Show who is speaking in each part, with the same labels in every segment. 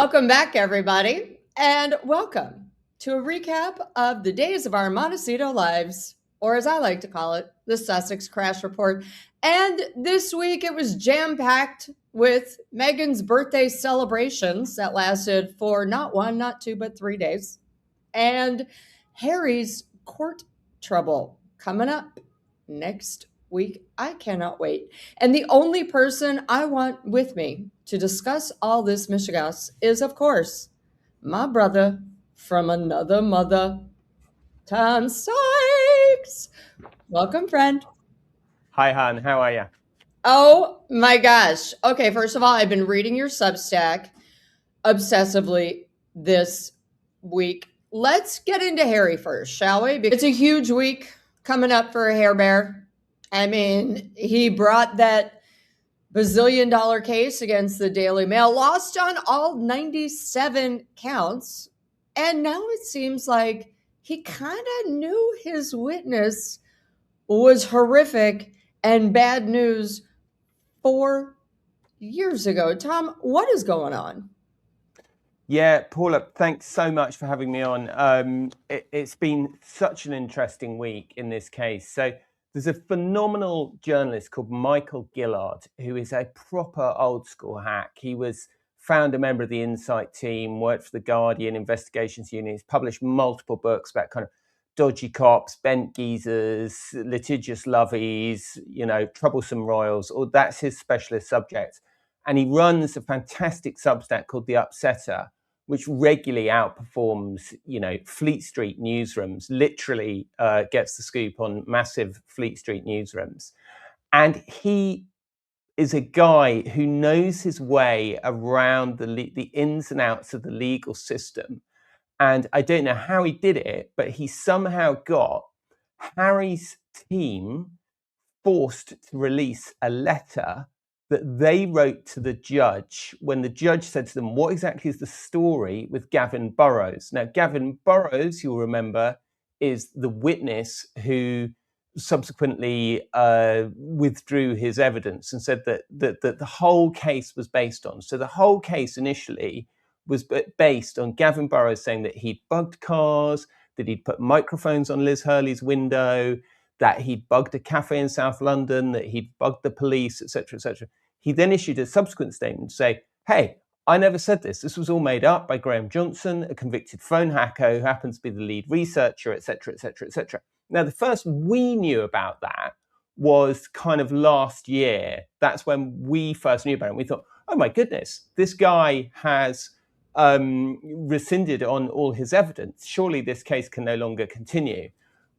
Speaker 1: Welcome back, everybody, and welcome to a recap of the days of our Montecito lives, or as I like to call it, the Sussex Crash Report. And this week it was jam-packed with Meghan's birthday celebrations that lasted for not one, not two, but 3 days, and Harry's court trouble coming up next week. I cannot wait. And the only person I want with me to discuss all this mishigas is, of course, my brother from another mother, Tom Sykes. Welcome, friend.
Speaker 2: Hi, Han. How are you?
Speaker 1: Oh my gosh. Okay, first of all, I've been reading your Substack obsessively this week. Let's get into Harry first, shall we? Because it's a huge week coming up for a hair bear. I mean, he brought that bazillion-dollar case against the Daily Mail, lost on all 97 counts, and now it seems like he kind of knew his witness was horrific and bad news 4 years ago. Tom, what is going on?
Speaker 2: Yeah, Paula, thanks so much for having me on. It's been such an interesting week in this case. So there's a phenomenal journalist called Michael Gillard, who is a proper old school hack. He was founder member of the Insight team, worked for the Guardian Investigations Unit. He's published multiple books about kind of dodgy cops, bent geezers, litigious lovies, troublesome royals. Or that's his specialist subject. And he runs a fantastic Substack called The Upsetter, which regularly outperforms, Fleet Street newsrooms, literally gets the scoop on massive Fleet Street newsrooms. And he is a guy who knows his way around the ins and outs of the legal system. And I don't know how he did it, but he somehow got Harry's team forced to release a letter that they wrote to the judge when the judge said to them, what exactly is the story with Gavin Burrows? Now, Gavin Burrows, you'll remember, is the witness who subsequently withdrew his evidence and said that the whole case was based on. So the whole case initially was based on Gavin Burrows saying that he'd bugged cars, that he'd put microphones on Liz Hurley's window, that he'd bugged a cafe in South London, that he'd bugged the police, etc., etc. He then issued a subsequent statement to say, hey, I never said this. This was all made up by Graham Johnson, a convicted phone hacker who happens to be the lead researcher, etc., etc., etc. Now, the first we knew about that was kind of last year. That's when we first knew about it. And we thought, oh my goodness, this guy has rescinded on all his evidence. Surely this case can no longer continue.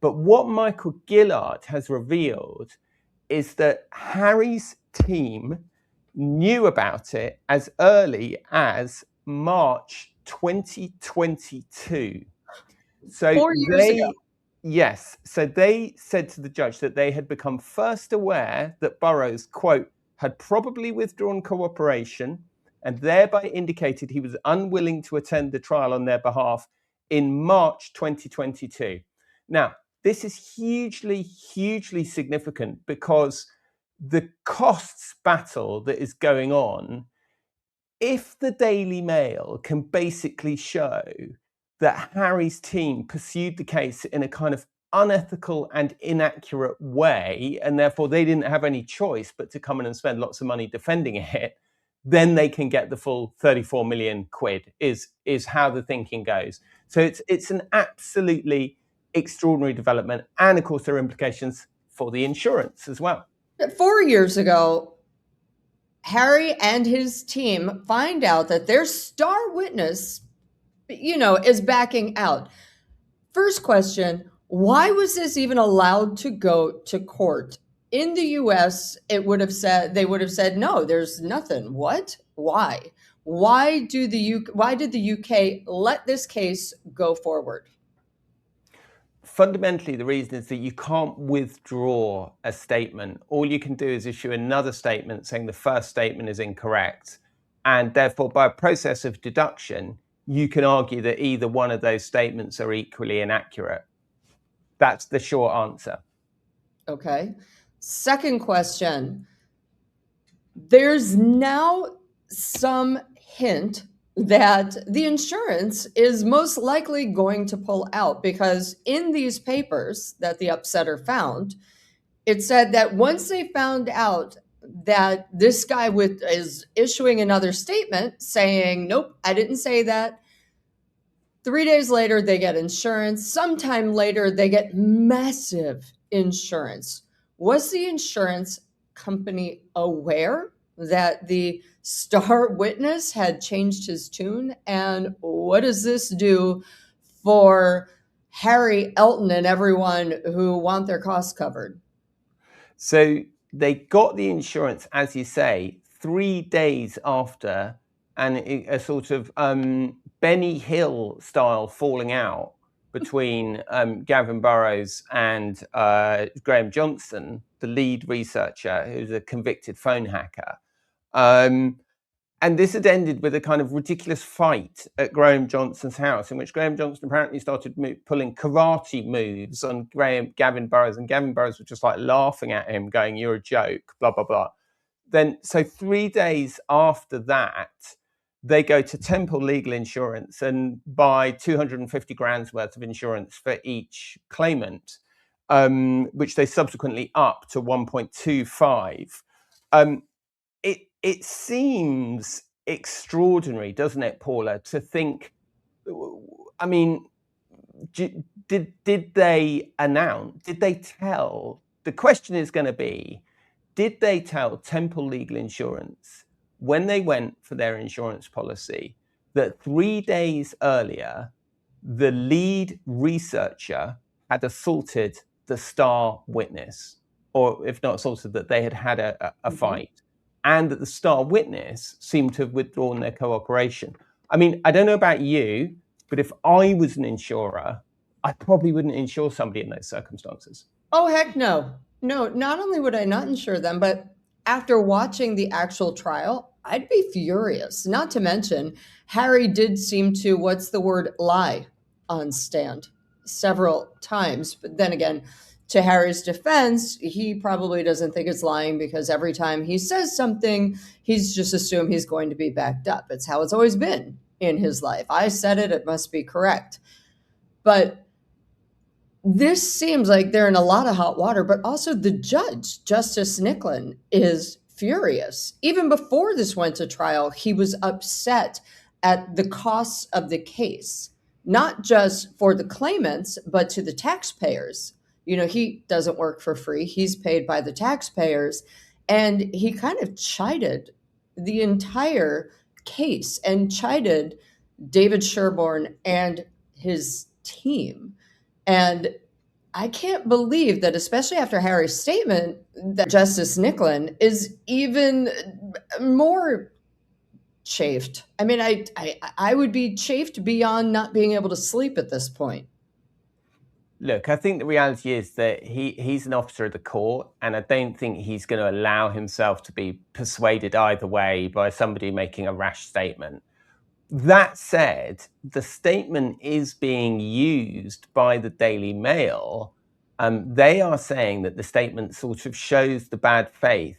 Speaker 2: But what Michael Gillard has revealed is that Harry's team knew about it as early as March 2022. So
Speaker 1: 4 years ago.
Speaker 2: Yes. So they said to the judge that they had become first aware that Burrows, quote, had probably withdrawn cooperation and thereby indicated he was unwilling to attend the trial on their behalf in March 2022. Now, this is hugely, hugely significant because the costs battle that is going on, if the Daily Mail can basically show that Harry's team pursued the case in a kind of unethical and inaccurate way, and therefore they didn't have any choice but to come in and spend lots of money defending it, then they can get the full 34 million quid, is how the thinking goes. So it's an absolutely extraordinary development. And of course, there are implications for the insurance as well.
Speaker 1: 4 years ago, Harry and his team find out that their star witness, is backing out. First question, why was this even allowed to go to court? In the US, they would have said, no, there's nothing. What? Why? Why did the UK let this case go forward?
Speaker 2: Fundamentally, the reason is that you can't withdraw a statement. All you can do is issue another statement saying the first statement is incorrect. And therefore, by a process of deduction, you can argue that either one of those statements are equally inaccurate. That's the short answer.
Speaker 1: Okay. Second question. There's now some hint that the insurance is most likely going to pull out, because in these papers that the upsetter found, it said that once they found out that this guy is issuing another statement saying, nope, I didn't say that, 3 days later, they get insurance. Sometime later, they get massive insurance. Was the insurance company aware that the star witness had changed his tune? And what does this do for Harry, Elton, and everyone who want their costs covered?
Speaker 2: So they got the insurance, as you say, 3 days after a sort of Benny Hill style falling out between Gavin Burrows and Graham Johnson, the lead researcher, who's a convicted phone hacker. And this had ended with a kind of ridiculous fight at Graham Johnson's house, in which Graham Johnson apparently started pulling karate moves on Gavin Burrows, and Gavin Burrows was just like laughing at him, going, "You're a joke," blah, blah, blah. Then, so 3 days after that, they go to Temple Legal Insurance and buy 250 grand's worth of insurance for each claimant, which they subsequently up to 1.25. It seems extraordinary, doesn't it, Paula, to think, I mean, did they announce, did they tell, the question is going to be, did they tell Temple Legal Insurance when they went for their insurance policy that 3 days earlier, the lead researcher had assaulted the star witness, or if not assaulted, that they had a fight? And that the star witness seemed to have withdrawn their cooperation. I mean, I don't know about you, but if I was an insurer, I probably wouldn't insure somebody in those circumstances.
Speaker 1: Oh, heck no. No, not only would I not insure them, but after watching the actual trial, I'd be furious. Not to mention, Harry did seem to, what's the word, lie on stand several times. But then again, to Harry's defense, he probably doesn't think it's lying, because every time he says something, he's just assumed he's going to be backed up. It's how it's always been in his life. I said it, it must be correct. But this seems like they're in a lot of hot water, but also the judge, Justice Nicklin, is furious. Even before this went to trial, he was upset at the costs of the case, not just for the claimants, but to the taxpayers. You know, he doesn't work for free. He's paid by the taxpayers. And he kind of chided the entire case and chided David Sherborne and his team. And I can't believe that, especially after Harry's statement, that Justice Nicklin is even more chafed. I mean, I would be chafed beyond not being able to sleep at this point.
Speaker 2: Look, I think the reality is that he's an officer of the court, and I don't think he's going to allow himself to be persuaded either way by somebody making a rash statement. That said, the statement is being used by the Daily Mail. They are saying that the statement sort of shows the bad faith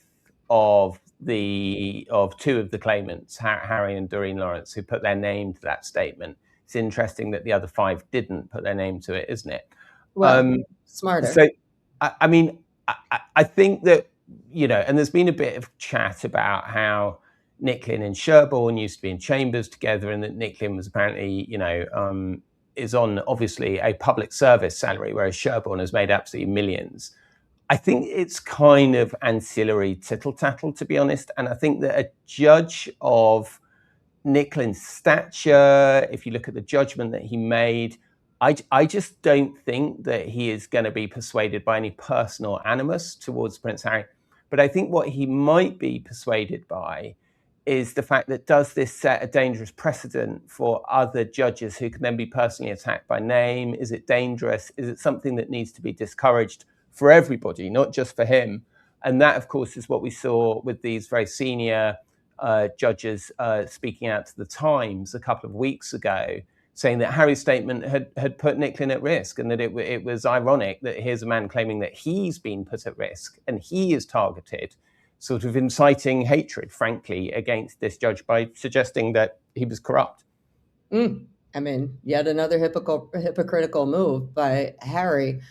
Speaker 2: of two of the claimants, Harry and Doreen Lawrence, who put their name to that statement. It's interesting that the other 5 didn't put their name to it, isn't it?
Speaker 1: Well, smarter.
Speaker 2: So, I mean, I think that, you know, and there's been a bit of chat about how Nicklin and Sherborne used to be in chambers together, and that Nicklin was apparently, you know, is on obviously a public service salary, whereas Sherborne has made absolutely millions. I think it's kind of ancillary tittle-tattle, to be honest. And I think that a judge of Nicklin's stature, if you look at the judgment that he made, I just don't think that he is going to be persuaded by any personal animus towards Prince Harry. But I think what he might be persuaded by is the fact that, does this set a dangerous precedent for other judges who can then be personally attacked by name? Is it dangerous? Is it something that needs to be discouraged for everybody, not just for him? And that, of course, is what we saw with these very senior judges speaking out to the Times a couple of weeks ago, saying that Harry's statement had put Nicklin at risk, and that it was ironic that here's a man claiming that he's been put at risk and he is targeted, sort of inciting hatred, frankly, against this judge by suggesting that corrupt.
Speaker 1: I mean, yet another hypocritical move by Harry.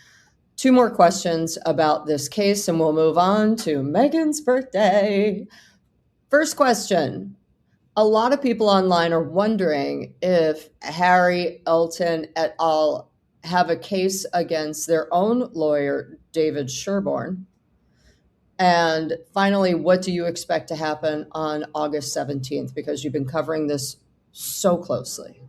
Speaker 1: 2 more questions about this case, and we'll move on to Meghan's birthday. First question. A lot of people online are wondering if Harry, Elton et al. Have a case against their own lawyer, David Sherborne. And finally, what do you expect to happen on August 17th? Because you've been covering this so closely.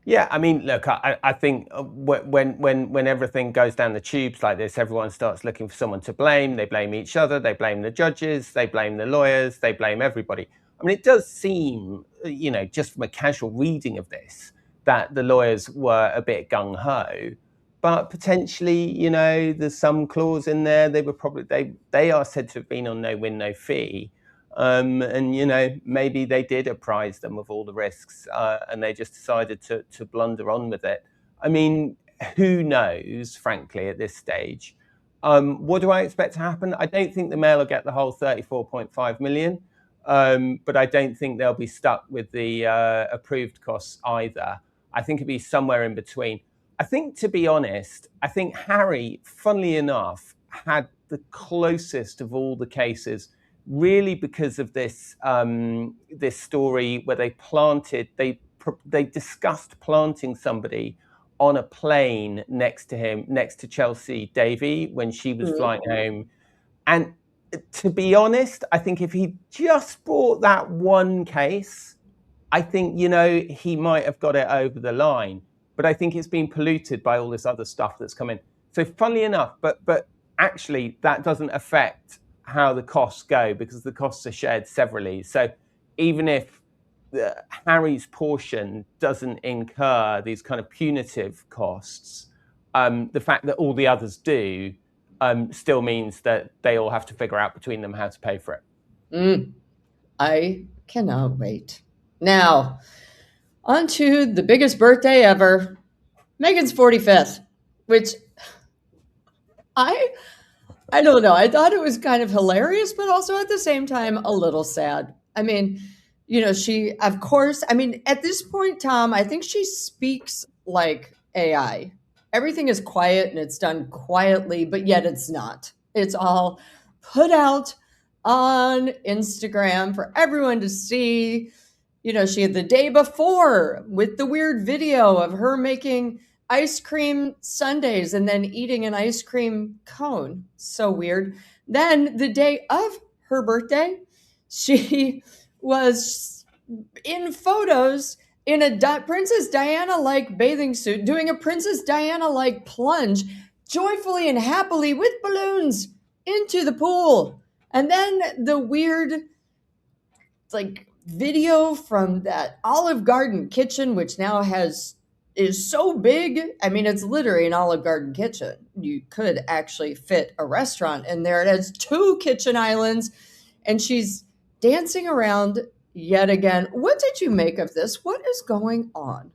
Speaker 2: Yeah, I mean, look, I think when everything goes down the tubes like this, everyone starts looking for someone to blame. They blame each other. They blame the judges. They blame the lawyers. They blame everybody. I mean, it does seem, just from a casual reading of this, that the lawyers were a bit gung-ho. But potentially, there's some clause in there. They are said to have been on no win, no fee. And maybe they did apprise them of all the risks, and they just decided to blunder on with it. I mean, who knows, frankly, at this stage. What do I expect to happen? I don't think the Mail will get the whole 34.5 million, but I don't think they'll be stuck with the approved costs either. I think it'll be somewhere in between. I think, to be honest, Harry, funnily enough, had the closest of all the cases, really, because of this this story where they discussed planting somebody on a plane next to Chelsea Davy when she was flying home. And to be honest, I think if he just brought that one case, I think, he might have got it over the line. But I think it's been polluted by all this other stuff that's come in. So funnily enough, but actually that doesn't affect how the costs go, because the costs are shared severally. So even if Harry's portion doesn't incur these kind of punitive costs, the fact that all the others do still means that they all have to figure out between them how to pay for it.
Speaker 1: I cannot wait. Now, on to the biggest birthday ever, Meghan's 45th, which I don't know. I thought it was kind of hilarious, but also at the same time a little sad. I mean, she, of course, at this point, Tom, I think she speaks like AI. Everything is quiet and it's done quietly, but yet it's not. It's all put out on Instagram for everyone to see. She had the day before with the weird video of her making ice cream sundaes and then eating an ice cream cone. So weird. Then the day of her birthday, she was in photos in a Princess Diana-like bathing suit, doing a Princess Diana-like plunge, joyfully and happily with balloons into the pool. And then the weird, video from that Olive Garden kitchen, which now is so big. I mean, it's literally an Olive Garden kitchen. You could actually fit a restaurant in there. It has 2 kitchen islands, and she's dancing around yet again. What did you make of this? What is going on?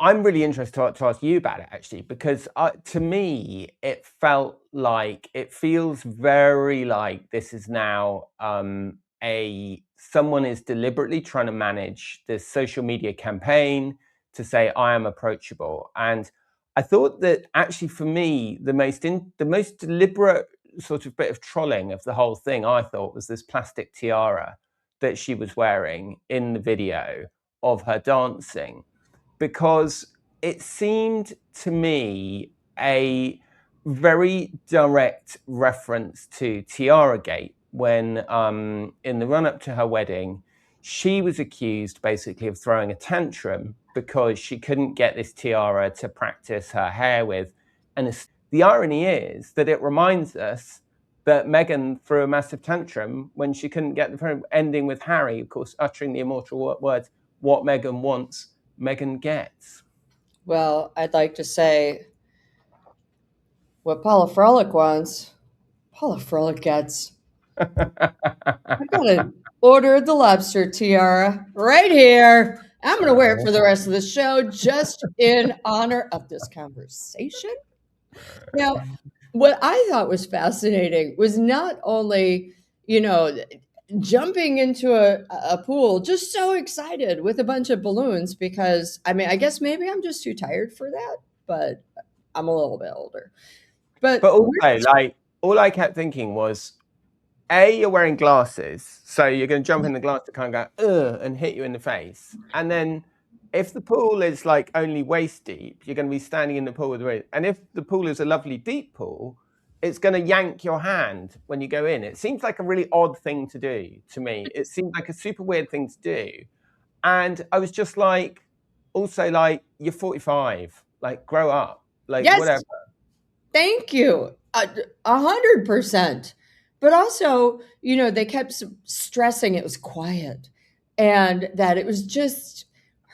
Speaker 2: I'm really interested to ask you about it, actually, because to me, it feels very like this is now someone is deliberately trying to manage this social media campaign to say, I am approachable. And I thought that actually, for me, the most deliberate sort of bit of trolling of the whole thing, I thought, was this plastic tiara that she was wearing in the video of her dancing, because it seemed to me a very direct reference to Tiara-gate, when in the run-up to her wedding, she was accused basically of throwing a tantrum because she couldn't get this tiara to practice her hair with. And the irony is that it reminds us that Meghan threw a massive tantrum when she couldn't get the ending with Harry, of course, uttering the immortal words, what Meghan wants, Meghan gets.
Speaker 1: Well, I'd like to say what Paula Froelich wants, Paula Froelich gets. I gotta order the lobster tiara right here. I'm gonna wear it for the rest of the show just in honor of this conversation. Now, what I thought was fascinating was not only, jumping into a pool, just so excited with a bunch of balloons because, I mean, I guess maybe I'm just too tired for that, but I'm a little bit older. But
Speaker 2: also, like, all I kept thinking was, A, you're wearing glasses, so you're going to jump in the glass to kind of go, ugh, and hit you in the face. And then if the pool is like only waist deep, you're going to be standing in the pool with the waist. And if the pool is a lovely deep pool, it's going to yank your hand when you go in. It seems like a really odd thing to do to me. It seems like a super weird thing to do. And I was just like, also like, you're 45, like grow up, like
Speaker 1: yes,
Speaker 2: whatever.
Speaker 1: thank you. 100%. But also, they kept stressing it was quiet and that it was just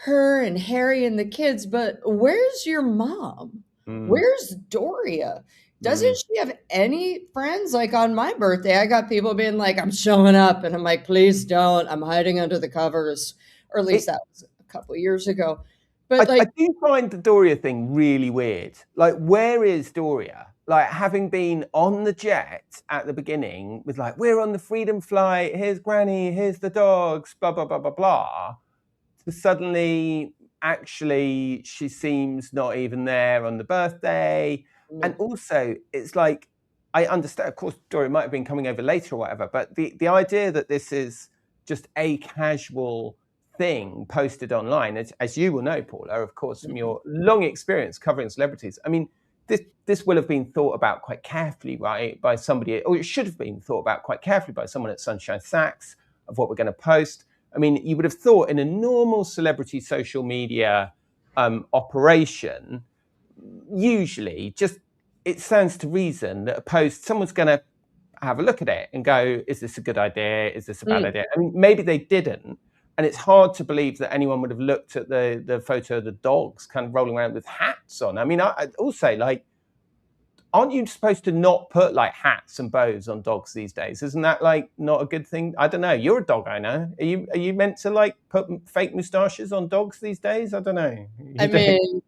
Speaker 1: her and Harry and the kids. But where's your mom? Where's Doria? Doesn't she have any friends? Like on my birthday, I got people being like, I'm showing up. And I'm like, please don't. I'm hiding under the covers. Or at least that was a couple of years ago. But
Speaker 2: I do find the Doria thing really weird. Like, where is Doria? Like, having been on the jet at the beginning with like, we're on the Freedom flight, here's Granny, here's the dogs, blah, blah, blah, blah, blah. To suddenly, actually, she seems not even there on the birthday. And also, it's like, I understand, of course, Doria might have been coming over later or whatever, but the idea that this is just a casual thing posted online, as you will know, Paula, of course, from your long experience covering celebrities. I mean, this will have been thought about quite carefully, right, by somebody, or it should have been thought about quite carefully by someone at Sunshine Sachs of what we're going to post. I mean, you would have thought in a normal celebrity social media operation, usually just it stands to reason that a post, someone's going to have a look at it and go, is this a good idea? Is this a bad idea? I mean, maybe they didn't. And it's hard to believe that anyone would have looked at the photo of the dogs kind of rolling around with hats on. I mean, I also, like, aren't you supposed to not put like hats and bows on dogs these days? Isn't that like not a good thing? I don't know. You're a dog owner. Are you meant to like put fake moustaches on dogs these days? I don't know.
Speaker 1: I mean,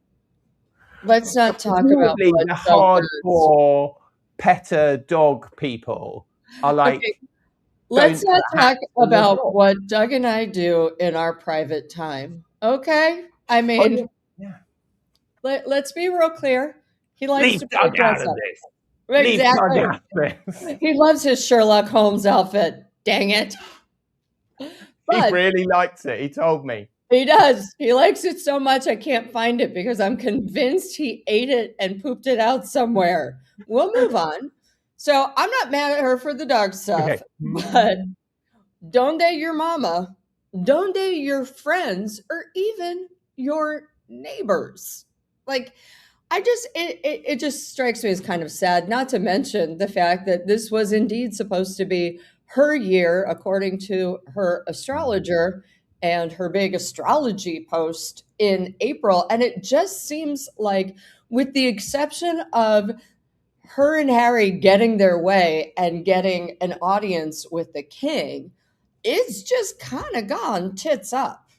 Speaker 1: let's not talk about
Speaker 2: the hardcore petter dog people are like.
Speaker 1: Okay. Let's not talk about what Doug and I do in our private time. Okay? I mean, let's be real clear. He likes to
Speaker 2: Doug out of this.
Speaker 1: Exactly. Leave Doug out of this. He loves his Sherlock Holmes outfit. Dang it.
Speaker 2: But he really likes it. He told me.
Speaker 1: He does. He likes it so much I can't find it because I'm convinced he ate it and pooped it out somewhere. We'll move on. So I'm not mad at her for the dog stuff, but don't date your mama, don't date your friends, or even your neighbors. Like, it just strikes me as kind of sad, not to mention the fact that this was indeed supposed to be her year, according to her astrologer and her big astrology post in April. And it just seems like, with the exception of her and Harry getting their way and getting an audience with the king, it's just kind of gone tits up.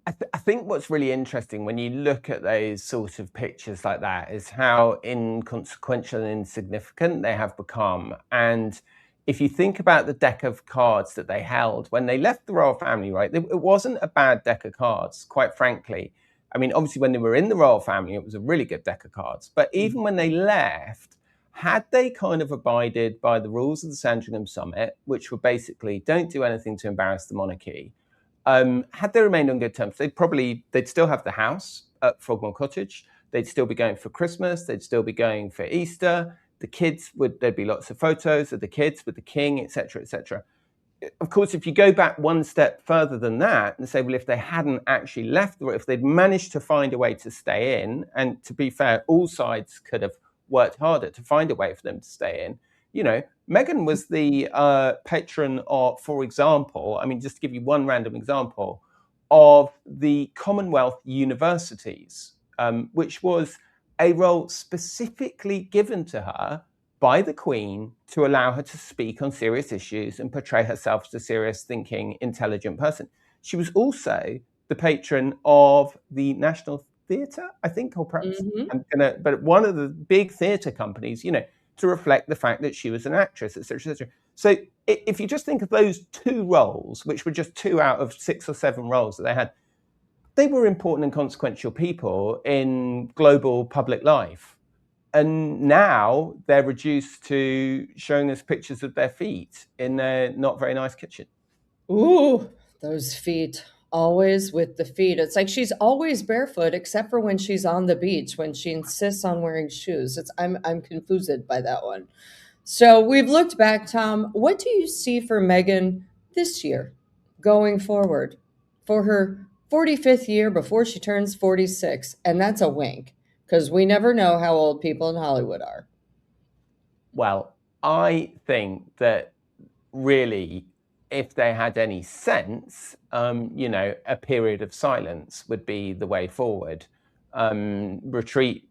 Speaker 2: I think what's really interesting when you look at those sort of pictures like that is how inconsequential and insignificant they have become. And if you think about the deck of cards that they held when they left the royal family, right, it wasn't a bad deck of cards, quite frankly. I mean, obviously, when they were in the royal family, it was a really good deck of cards. But even when they left, had they kind of abided by the rules of the Sandringham Summit, which were basically don't do anything to embarrass the monarchy, had they remained on good terms, they'd still have the house at Frogmore Cottage. They'd still be going for Christmas. They'd still be going for Easter. The kids there'd be lots of photos of the kids with the king, etc., etc. Of course, if you go back one step further than that and say, well, if they hadn't actually left, or if they'd managed to find a way to stay in, and to be fair, all sides could have worked harder to find a way for them to stay in. You know, Meghan was the patron of, for example, I mean, just to give you one random example, of the Commonwealth universities, which was a role specifically given to her by the Queen to allow her to speak on serious issues and portray herself as a serious thinking, intelligent person. She was also the patron of the National Theatre, I think, or perhaps, but one of the big theatre companies, you know, to reflect the fact that she was an actress, etc., etc. So if you just think of those 2 roles, which were just 2 out of 6 or 7 roles that they had, they were important and consequential people in global public life. And now they're reduced to showing us pictures of their feet in their not very nice kitchen.
Speaker 1: Ooh, those feet. Always with the feet. It's like she's always barefoot except for when she's on the beach, when she insists on wearing shoes. I'm confused by that one. So we've looked back, Tom. What do you see for Meghan this year going forward for her 45th year before she turns 46? And that's a wink because we never know how old people in Hollywood are.
Speaker 2: Well, I think that really, if they had any sense, a period of silence would be the way forward. Retreat,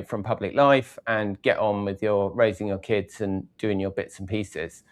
Speaker 2: from public life and get on with your raising your kids and doing your bits and pieces.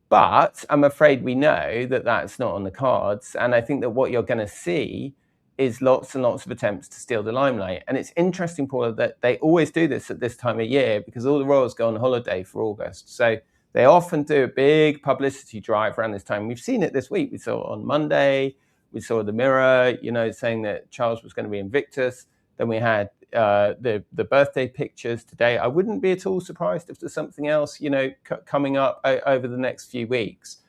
Speaker 2: But I'm afraid we know that that's not on the cards. And I think that what you're going to see is lots and lots of attempts to steal the limelight. And it's interesting, Paula, that they always do this at this time of year because all the royals go on holiday for August. So they often do a big publicity drive around this time. We've seen it this week. We saw it on Monday. We saw the Mirror, saying that Charles was going to be Invictus. Then we had the birthday pictures today. I wouldn't be at all surprised if there's something else, coming up over the next few weeks,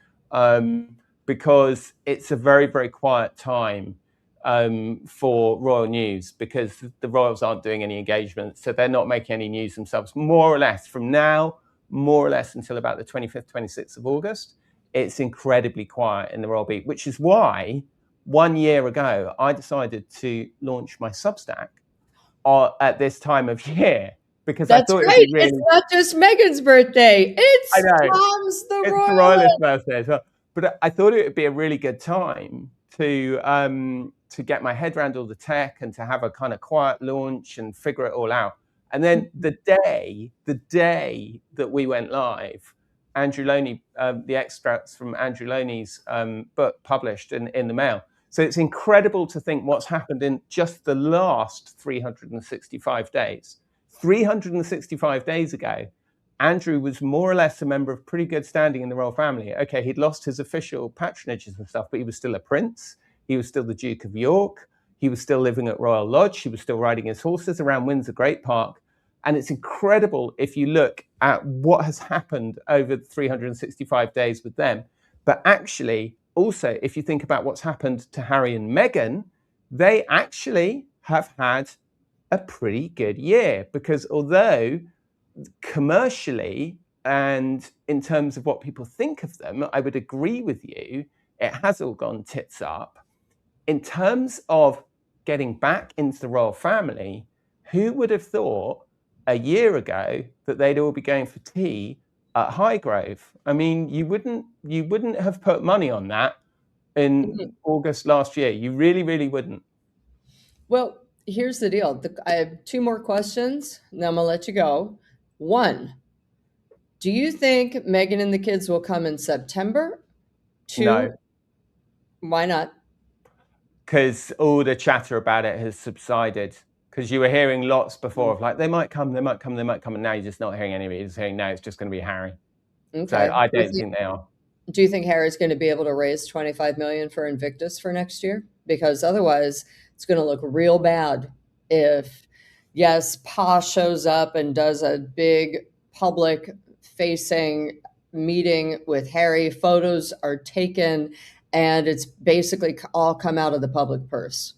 Speaker 2: because it's a very, very quiet time for royal news because the royals aren't doing any engagements. So they're not making any news themselves, more or less from now, more or less until about the 25th, 26th of August. It's incredibly quiet in the royal beat, which is why 1 year ago, I decided to launch my Substack at this time of year because
Speaker 1: That's
Speaker 2: I thought
Speaker 1: right.
Speaker 2: it'd be really.
Speaker 1: It's not just Meghan's birthday.
Speaker 2: I
Speaker 1: It's
Speaker 2: know
Speaker 1: Tom's the
Speaker 2: it's the
Speaker 1: royal.
Speaker 2: royalist birthday as well, but I thought it would be a really good time to get my head around all the tech and to have a kind of quiet launch and figure it all out. And then the day that we went live, Andrew Loney, the extracts from Andrew Loney's book published in the Mail. So it's incredible to think what's happened in just the last 365 days. 365 days ago, Andrew was more or less a member of pretty good standing in the royal family. Okay, he'd lost his official patronages and stuff, but he was still a prince. He was still the Duke of York. He was still living at Royal Lodge. He was still riding his horses around Windsor Great Park. And it's incredible if you look at what has happened over 365 days with them. But actually, also, if you think about what's happened to Harry and Meghan, they actually have had a pretty good year because although commercially and in terms of what people think of them, I would agree with you, it has all gone tits up. In terms of getting back into the royal family, who would have thought a year ago that they'd all be going for tea at Highgrove? I mean, you wouldn't have put money on that in August last year. You really, really wouldn't.
Speaker 1: Well, here's the deal. I have 2 more questions, and then I'm gonna let you go. 1, do you think Meghan and the kids will come in September? 2,
Speaker 2: No.
Speaker 1: Why not?
Speaker 2: Because all the chatter about it has subsided. Because you were hearing lots before of like, they might come, and now you're just not hearing any of it. You're just hearing, no, it's just going to be Harry.
Speaker 1: Okay.
Speaker 2: So I don't think they are.
Speaker 1: Do you think Harry's going to be able to raise 25 million for Invictus for next year? Because otherwise, it's going to look real bad if, yes, Pa shows up and does a big public-facing meeting with Harry. Photos are taken, and it's basically all come out of the public purse.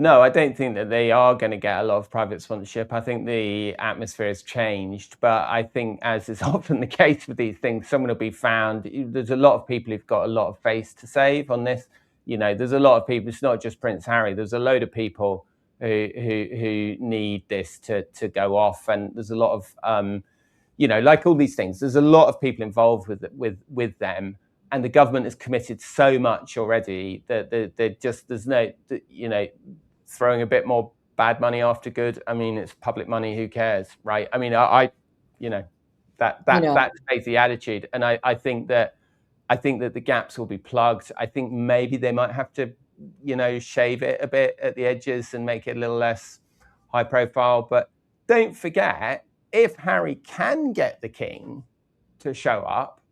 Speaker 2: No, I don't think that they are going to get a lot of private sponsorship. I think the atmosphere has changed, but I think, as is often the case with these things, someone will be found. There's a lot of people who've got a lot of face to save on this. There's a lot of people. It's not just Prince Harry. There's a load of people who need this to go off, and there's a lot of like all these things. There's a lot of people involved with them, and the government has committed so much already that there's no throwing a bit more bad money after good. I mean, it's public money. Who cares, right? I mean, that's the attitude, and I think that the gaps will be plugged. I think maybe they might have to, shave it a bit at the edges and make it a little less high profile. But don't forget, if Harry can get the king to show up,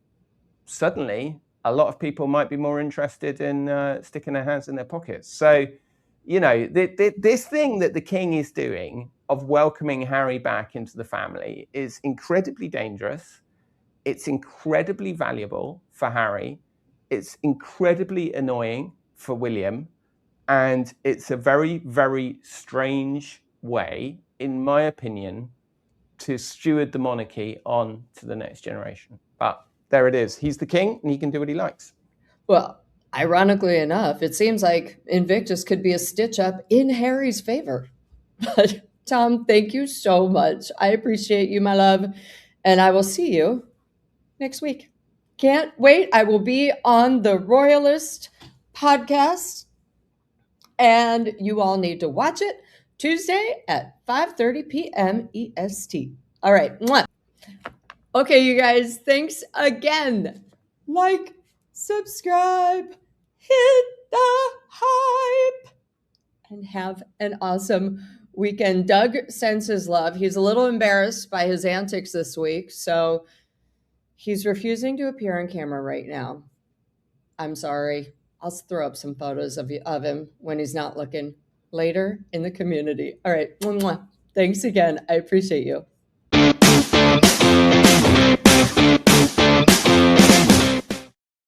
Speaker 2: suddenly a lot of people might be more interested in sticking their hands in their pockets. So, you know, this thing that the king is doing of welcoming Harry back into the family is incredibly dangerous. It's incredibly valuable for Harry. It's incredibly annoying for William. And it's a very, very strange way, in my opinion, to steward the monarchy on to the next generation. But there it is. He's the king and he can do what he likes.
Speaker 1: Well, ironically enough, it seems like Invictus could be a stitch up in Harry's favor. But Tom, thank you so much. I appreciate you, my love. And I will see you next week. Can't wait. I will be on the Royalist podcast, and you all need to watch it Tuesday at 5:30 p.m. EST. All right. Mwah. Okay, you guys, thanks again. Like, subscribe, hit the hype, and have an awesome weekend. Doug sends his love. He's a little embarrassed by his antics this week, so he's refusing to appear on camera right now. I'm sorry. I'll throw up some photos of him when he's not looking later in the community. All right. Thanks again. I appreciate you.